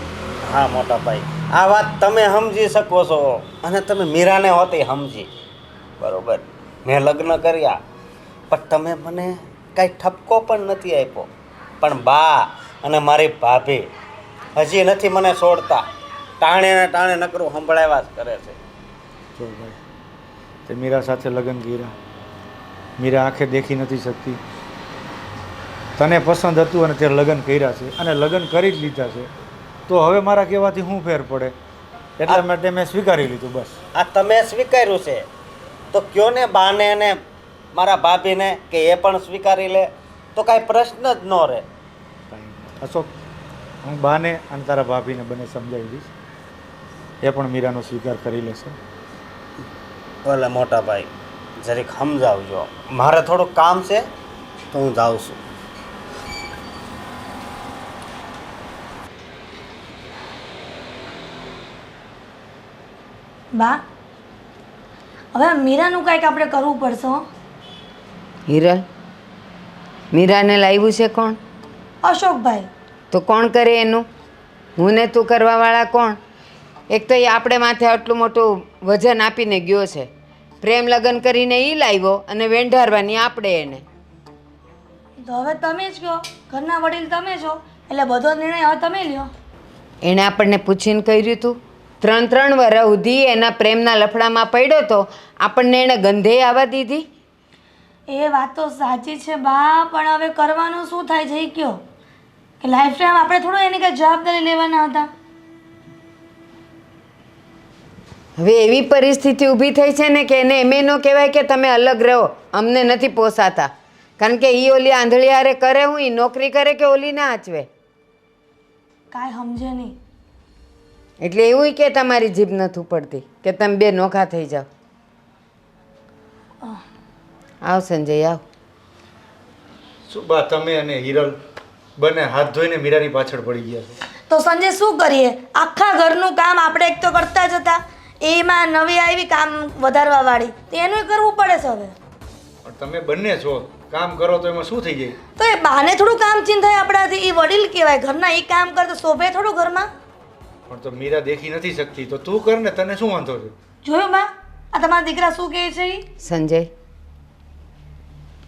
હા મોટા ભાઈ, આ વાત તમે સમજી શકો છો અને તમે મીરાને હોતી સમજી, બરોબર? મેં લગ્ન કર્યા પણ તમે મને કાંઈ ઠપકો પણ નથી આપ્યો. પણ બા અને મારી ભાભી હજી નથી મને છોડતા. ટાણે ને ટાણે નકરું સંભળાવ્યા જ કરે છે. જો ભાઈ, તે મીરા સાથે લગ્ન કર્યા. મીરા આંખે દેખી નથી શકતી. તને પસંદ હતું અને તે લગ્ન કર્યા છે અને લગ્ન કરી જ લીધા છે. તો હવે મારા કહેવાથી શું ફેર પડે? એટલા માટે મેં સ્વીકારી લીધું બસ. આ તમે સ્વીકાર્યું છે તો કયો ને બાને અને મારા ભાભીને કે એ પણ સ્વીકારી લે, તો કાંઈ પ્રશ્ન જ ન રહે. અશોક, હું બાને અને તારા ભાભીને બંને સમજાવી દઈશ. એ પણ મીરાનો સ્વીકાર કરી લેશે. ભલે મોટા ભાઈ, જરીક સમજાવજો. મારે થોડુંક કામ છે તો હું જાઉં છું. બા, હવે મીરાનું કાંઈક આપણે કરવું પડશે હો. હિરલ, મીરાને લાવ્યું છે કોણ? અશોકભાઈ. તો કોણ કરે એનું? હું ને તું કરવાવાળા કોણ? એક તો એ આપણે માથે આટલું મોટું વજન આપીને ગયો છે. પ્રેમ લગ્ન કરીને એ લાવ્યો અને વેંઢારવાની આપણે એને. તો હવે તમે જ કહો, ઘરના વડીલ તમે છો, એટલે બધો નિર્ણય હવે તમે લ્યો. એણે આપણને પૂછીને કર્યું હતું? 3 વર્ષ સુધી એના પ્રેમના લફડામાં પડ્યો તો આપણને એણે ગંધે આવવા દીધી? એ વાત તો સાચી છે બા, પણ હવે કરવાનું શું થાય છે એ કયો? કે લાઈફ ટાઈમ આપણે થોડું એની કંઈ જવાબદારી લેવાના હતા? હવે એવી પરિસ્થિતિ ઊભી થઈ છે ને કે એને એમ ન કહેવાય કે તમે અલગ રહો, અમને નથી પોસાતા. કારણ કે એ ઓલી આંધળી હારે કરે, હું એ નોકરી કરે કે ઓલી ના આચવે? કાંઈ સમજે નહીં. એટલે એવું કે તમારી જીભ નથી પડતી કે તમે બે નોખા થઈ જાઓ. આવ સંજય, આવ. શું બા, તમે અને હિરલ બંને હાથ ધોઈને મીરાની પાછળ પડી ગયા છો? તો સંજય શું કરીએ? આખા ઘરનું કામ આપણે એક તો કરતા જ હતા, એમાં નવી આવી કામ વધારવા વાળી, તો એનું કરવું પડે છે હવે. પણ તમે બંને છો, કામ કરો તો એમાં શું થઈ જાય? તો એ બાને થોડું કામ ચીન થાય આપણાથી. એ વડીલ કહેવાય, ઘરના એ કામ કરે તો શોભે થોડું ઘરમાં. પણ તો મીરા દેખી નથી શકતી, તો તું કર ને, તને શું વાંધો છે? જોયું બા, આ તમારા દીકરા શું કહે છે? સંજય,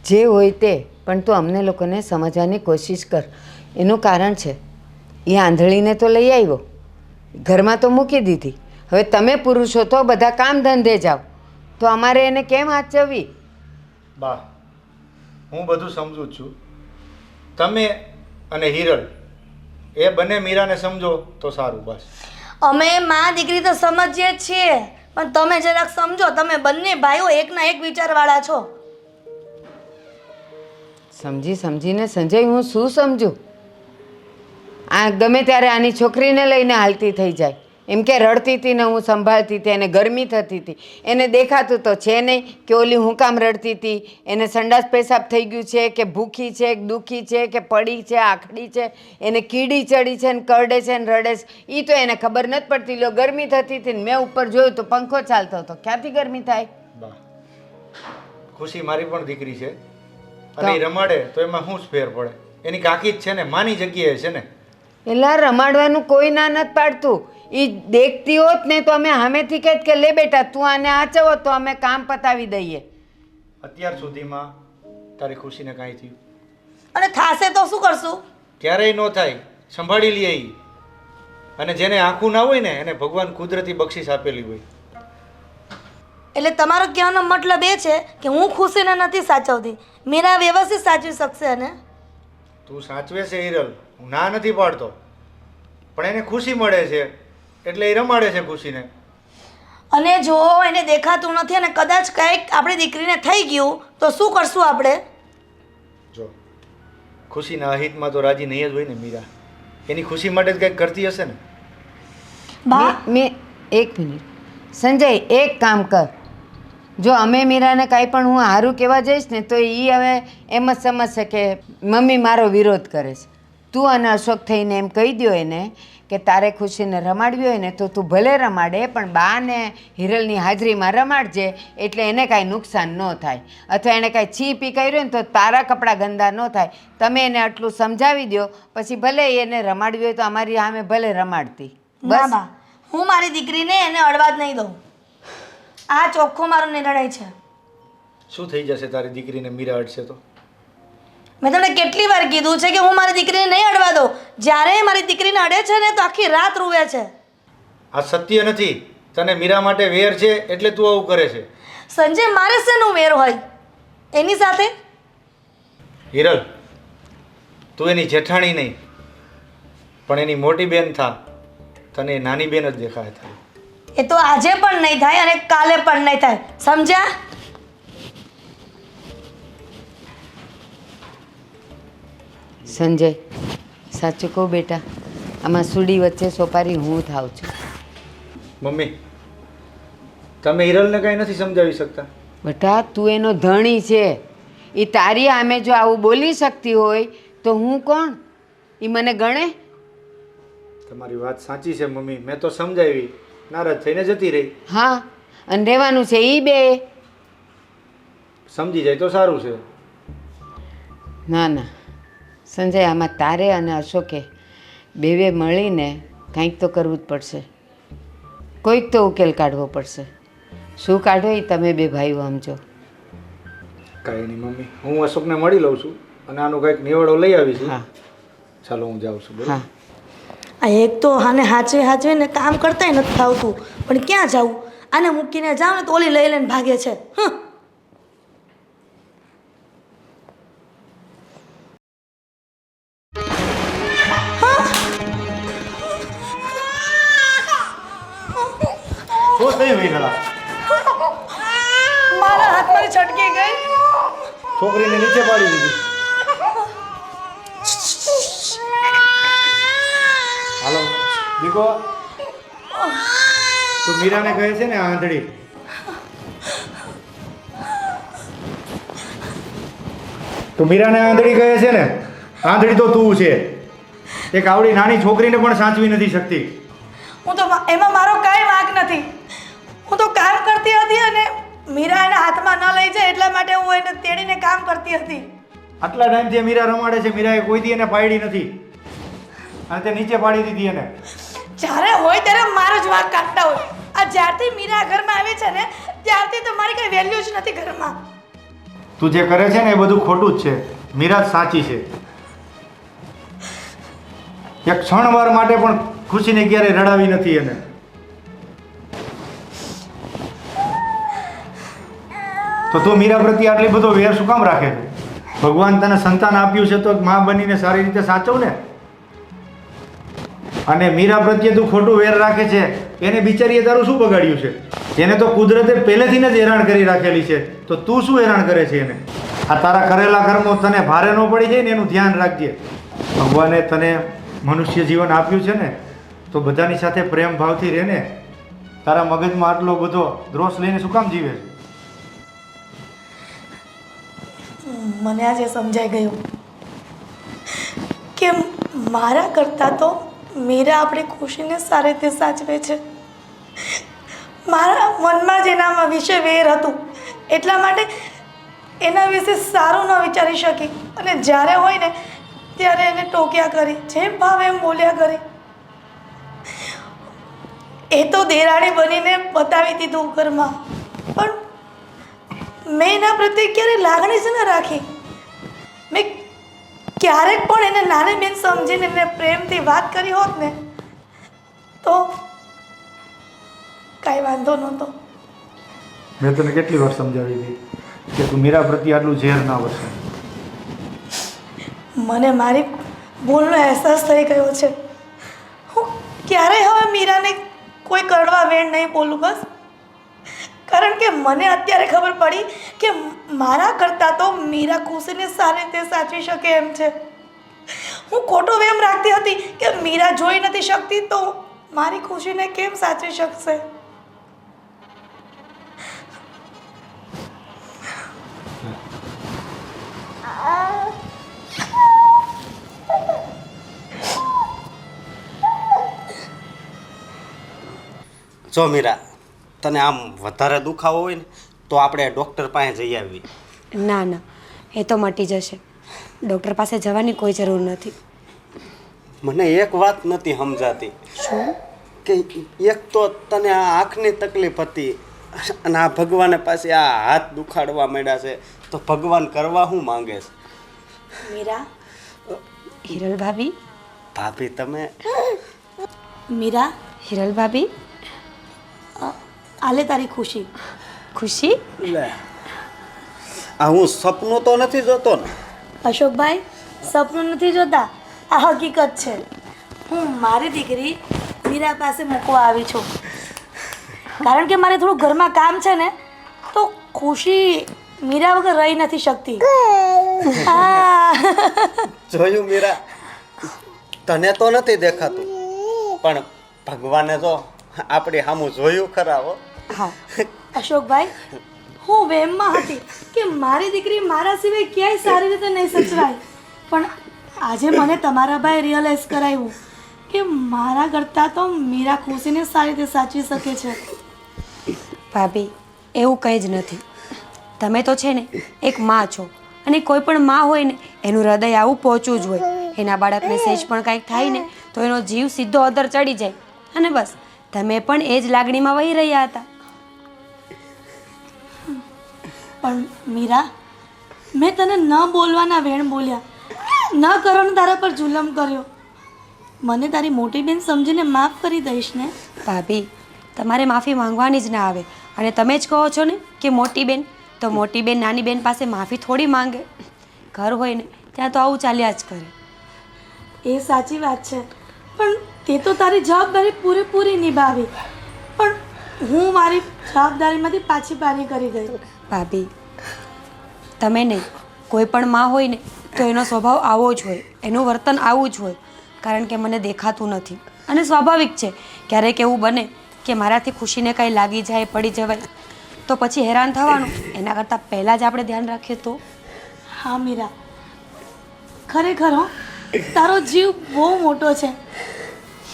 જે હોય તે, પણ તું અમને લોકોને સમજવાની કોશિશ કર. એનું કારણ છે, એ આંધળીને તો લઈ આવ્યો, ઘરમાં તો મૂકી દીધી. હવે તમે પુરુષો તો બધા કામ ધંધે જાઓ, તો અમારે એને કેમ આચવવી? બા, હું બધું સમજુ જ છું. તમે અને હિરલ એ બંને મીરાને સમજો તો સારું. બસ અમે માં દીકરી તો સમજીએ જ છીએ, પણ તમે જરાક સમજો. તમે બંને ભાઈઓ એકના એક વિચારવાળા છો. સમજીને સંજય હું શું સમજું? આ ગમે ત્યારે આની છોકરીને લઈને હાલતી થઈ જાય. એમ કે રડતી હતી ને હું સંભાળતી હતી, એને ગરમી થતી હતી, એને દેખાતું તો છે નહીં કે ઓલી હું કામ રડતી હતી, એને સંડાસ પેશાબ થઈ ગયું છે કે ભૂખી છે કે દુઃખી છે કે પડી છે આખડી છે, એને કીડી ચડી છે ને કરડે છે ને રડે છે, એ તો એને ખબર નથી પડતી. લો ગરમી થતી હતી ને મેં ઉપર જોયું તો પંખો ચાલતો હતો, ક્યાંથી ગરમી થાય? બા, ખુશી મારી પણ દીકરી છે અને એ રમાડે તો એમાં શું ફેર પડે? એની કાકી જ છે ને, માની જગ્યાએ છે ને. એલા રમાડવાનું કોઈ ના નથી પાડતું. એ દેખતી હોત ને તો અમે સામેથી કહેત કે લે બેટા તું આને આચવો તો અમે કામ પતાવી દઈએ. અત્યાર સુધીમાં તારી ખુશીને કાંઈ થયું? અને થાશે તો શું કરશું? ક્યારેય ન થાય, સંભાળી લઈએ ઈ. અને જેને આંખું ના હોય ને એને ભગવાન કુદરતી બક્ષિસ આપેલી હોય. એટલે તમારો કહેવાનો મતલબ એ છે કે હું ખુશીને નથી સાચવતી, મીરા વ્યવસ્થિત સાચવી શકશે. અને તું સાચવે છે હિરલ, હું ના નથી પાડતો, પણ એને ખુશી મળે છે એટલે એ રમાડે છે ખુશીને. અને જો એને દેખાતું નથી અને કદાચ કંઈક આપણી દીકરીને થઈ ગયું તો શું કરશું આપણે? જો ખુશીના અહિતમાં તો રાજી નહીં જ હોય ને મીરા. એની ખુશી માટે જ કંઈક કરતી હશે ને. બા મેં એક મિનિટ સંજય, એક કામ કર. જો અમે મીરાને કાંઈ પણ હું સારું કહેવા જઈશ ને તો એ હવે એમ જ સમજશે કે મમ્મી મારો વિરોધ કરે છે. તું અને અશોક થઈને એમ કહી દો એને કે તારે ખુશીને રમાડવી હોય ને તો તું ભલે રમાડે, પણ બા ને હિરલની હાજરીમાં રમાડજે, એટલે એને કાંઈ નુકસાન ન થાય. અથવા એને કાંઈ છી પી કર્યું હોય ને તો તારા કપડાં ગંદા ન થાય. તમે એને આટલું સમજાવી દો, પછી ભલે એને રમાડવી હોય તો અમારી સામે ભલે રમાડતી. ના બા, હું મારી દીકરીને એને અડવા જ નહીં દઉં. આ ચોખ્ખો મારો નિર્ણય છે. શું થઈ જશે તારી દીકરીને મીરા અડશે તો? મેં તમને કેટલી વાર કીધું છે કે હું મારી દીકરીને નહીં અડવા દઉં. જ્યારે મારી દીકરીને અડે છે ને તો આખી રાત રૂવે છે. આ સત્ય નથી. તને મીરા માટે વેર છે એટલે તું આવું કરે છે. સંજય, મારે શેનું વેર હોય એની સાથે? હિરલ, તું એની જેઠાણી નહીં પણ એની મોટી બેન થા. તને નાની બેન જ દેખાય થાય. એ તો આજે પણ નહીં થાય અને કાલે પણ નહીં થાય, સમજ્યા? સંજય, સાચું કહું બેટા, આમાં સુડી વચ્ચે સોપારી હું થાવ છું. મમ્મી, તમે હિરલને કાંઈ નથી સમજાવી શકતા? બેટા તું એનો ધણી છે. એ તારી આમે જો આવું બોલી શકતી હોય તો હું કોણ? એ મને ગણે? તમારી વાત સાચી છે મમ્મી, મેં તો સમજાવી, નારાજ થઈને જતી રહી. હા, અને રહેવાનું છે એ બે. સમજી જાય તો સારું છે. ના ના સંજય, આમાં તારે અને અશોકે બેવે મળીને કંઈક તો કરવું જ પડશે. કોઈક તો ઉકેલ કાઢવો પડશે. શું કાઢો એ તમે બે ભાઈઓ સમજો. કાંઈ નહીં મમ્મી, હું અશોકને મળી લઉં છું અને આનો કંઈક નિવેડો લઈ આવીશું. હા ચાલો હું જાઉં છું. હા. આ એક તો આને હાચવીને કામ કરતાંય નથી ફાવતું, પણ ક્યાં જાવું? આને મૂકીને જાવ ને તો ઓલી લઈ લઈને ભાગે છે. શું થયું હિરલા? મારા હાથમાં છટકી ગઈ. છોકરીને નીચે પાડી દીધી. હાલો દીકો, તું મીરાને કહે છે ને આંધળી? તું મીરાને આંધળી કહે છે ને? આંધળી તો તું છે. એક આવડી નાની છોકરીને પણ સાચવી નથી શકતી. હું તો એમાં મારો કાંઈ વાંક નથી. હું તો કામ કરતી હતી અને મીરા એના હાથમાં ન લઈ જાય એટલા માટે હું એને તેડીને કામ કરતી હતી. આટલા ટાઈમથી મીરા રમાડે છે, મીરાએ કોઈ દી એને પાડી નથી અને તે નીચે પાડી દીધી એને. જ્યારે હોય ત્યારે મારો જ વાંક કાઢતા હોય. આ જ્યારથી મીરા ઘરમાં આવી છે ને ત્યારથી તો મારી કઈ વેલ્યુ જ નથી ઘરમાં. તું જે કરે છે ને એ બધું ખોટું જ છે. મીરા જ સાચી છે. એક ક્ષણવાર માટે પણ ખુશીને ક્યારેય રડાવી નથી એને. તો તું મીરા પ્રત્યે આટલી બધો વેર શું કામ રાખે છે? ભગવાન તને સંતાન આપ્યું છે તો મા બનીને સારી રીતે સાચવ ને. અને મીરા પ્રત્યે તું ખોટું વેર રાખે છે, એને બિચારીએ તારું શું બગાડ્યું છે? એને તો કુદરતે પહેલેથી જ હેરાન કરી રાખેલી છે, તો તું શું હેરાન કરે છે એને? આ તારા કરેલા કર્મો તને ભારે ન પડી જાય ને એનું ધ્યાન રાખજે. ભગવાને તને મનુષ્ય જીવન આપ્યું છે ને તો બધાની સાથે પ્રેમ ભાવથી રહે ને. તારા મગજમાં આટલો બધો દ્રોષ લઈને શું કામ જીવે છે? મને આજે સમજાઈ ગયું કે મારા કરતાં તો મીરા આપણી ખુશીને સારી રીતે સાચવે છે. મારા મનમાં જેના વિશે વેર હતું એટલા માટે એના વિશે સારું ન વિચારી શકી અને જ્યારે હોય ને ત્યારે એને ટોક્યા કરી, જેમ ભાવે એમ બોલ્યા કરી. એ તો દેરાણી બનીને બતાવી દીધું ઘરમાં, પણ મેં એના પ્રત્યે ક્યારે લાગણી જ ન રાખી. મેં ક્યારેક પણ એને નાની બેન સમજીને એને પ્રેમથી વાત કરી હોત ને તો કાંઈ વાંધો નહોતો. મેં તને કેટલી વાર સમજાવી હતી કે તું મીરા પ્રત્યે આટલું ઝેર ના વરસે. મને મારી ભૂલનો અહેસાસ થઈ ગયો છે. હું ક્યારેય હવે મીરાને કોઈ કડવા વેણ નહીં બોલું બસ. કારણ કે મને અત્યારે ખબર પડી કે મારા કરતાં તો મીરા ખુશીને સારી રીતે સાચવી શકે એમ છે. હું ખોટો વેમ રાખતી હતી કે મીરા જોઈ નથી શકતી તો મારી ખુશીને કેમ સાચવી શકશે. જો મીરા, તને આમ વધારે દુખાવો હોય ને તો આપણે ડૉક્ટર પાસે જઈ આવી. ના ના, એ તો મટી જશે. ડૉક્ટર પાસે જવાની કોઈ જરૂર નથી. મને એક વાત નથી સમજાતી શું? કે એક તો તને આ આંખની તકલીફ હતી અને આ ભગવાને પાસે આ હાથ દુખાડવા માંડ્યા છે, તો ભગવાન કરવા શું માંગે છે? મીરા, હિરલ ભાભી. ભાભી તમે? મીરા, હિરલ ભાભી, આલે તારી ખુશી. ખુશી? લે, આ હું સપનું તો નથી જોતો ને? અશોકભાઈ, સપનું નથી જોતા, આ હકીકત છે. હું મારી દીકરી મીરા પાસે મૂકવા આવી છું કારણ કે મારે થોડું ઘરમાં કામ છે ને, તો ખુશી મીરા વગર રહી નથી શકતી. જોયું મીરા, તને તો નથી દેખાતું પણ ભગવાને તો આપણી સામું જોયું ખરા હો. હા. અશોકભાઈ, હું વહેમમાં હતી કે મારી દીકરી મારા સિવાય ક્યાંય સારી રીતે નહીં સચવાય, પણ આજે મને તમારા ભાઈ રિયલાઇઝ કરાવ્યું કે મારા કરતાં તો મીરા ખુશીને સારી રીતે સાચવી શકે છે. ભાભી, એવું કંઈ જ નથી. તમે તો છે ને એક માં છો, અને કોઈ પણ માં હોય ને એનું હૃદય આવું પહોંચવું જ હોય. એના બાળકને સહેજ પણ કાંઈક થાય ને તો એનો જીવ સીધો અદર ચડી જાય, અને બસ તમે પણ એ જ લાગણીમાં વહી રહ્યા હતા. પણ મીરા, મેં તને ન બોલવાના વેણ બોલ્યા, ન કરવાનો તારા પર જુલમ કર્યો. મને તારી મોટી બેન સમજીને માફ કરી દઈશ ને? ભાભી, તમારે માફી માંગવાની જ ના આવે, અને તમે જ કહો છો ને કે મોટી બેન, તો મોટી બેન નાની બેન પાસે માફી થોડી માંગે. ઘર હોય ને ત્યાં તો આવું ચાલ્યા જ કરે. એ સાચી વાત છે, પણ તે તો તારી જવાબદારી પૂરેપૂરી નિભાવી, પણ હું મારી જવાબદારીમાંથી પાછી પાની કરી ગઈ. ભાભી, તમે નહીં, કોઈ પણ માં હોય ને તો એનો સ્વભાવ આવો જ હોય, એનું વર્તન આવું જ હોય. કારણ કે મને દેખાતું નથી, અને સ્વાભાવિક છે ક્યારેક એવું બને કે મારાથી ખુશીને કાંઈ લાગી જાય, પડી જવાય, તો પછી હેરાન થવાનું. એના કરતાં પહેલાં જ આપણે ધ્યાન રાખીએ તો. હા મીરા, ખરેખર હો, તારો જીવ બહુ મોટો છે,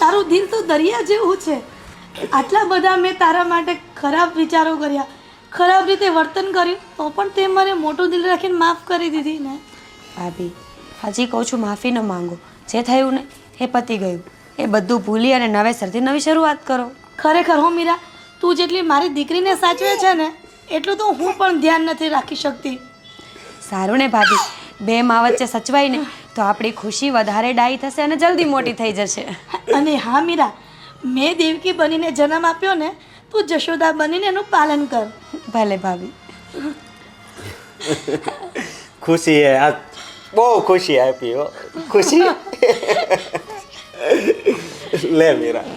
તારું દિલ તો દરિયા જેવું છે. આટલા બધા મેં તારા માટે ખરાબ વિચારો કર્યા, ખરાબ રીતે વર્તન કર્યું, તો પણ તે મને મોટું દિલ રાખીને માફ કરી દીધી ને. ભાભી, હજી કહું છું, માફી ન માંગો. જે થયું ને એ પતી ગયું, એ બધું ભૂલી અને નવેસરથી નવી શરૂઆત કરો. ખરેખર હો મીરા, તું જેટલી મારી દીકરીને સાચવે છે ને એટલું તો હું પણ ધ્યાન નથી રાખી શકતી. સારું ને ભાભી, બે માં વચ્ચે સચવાય ને તો આપણી ખુશી વધારે ડાઈ થશે અને જલ્દી મોટી થઈ જશે. અને હા મીરા, મેં દેવકી બનીને જન્મ આપ્યો ને, તું જશોદા બનીને એનું પાલન કર. ભલે ભાભી. ખુશી આ બહુ ખુશી આપી હો. ખુશી લે મીરા.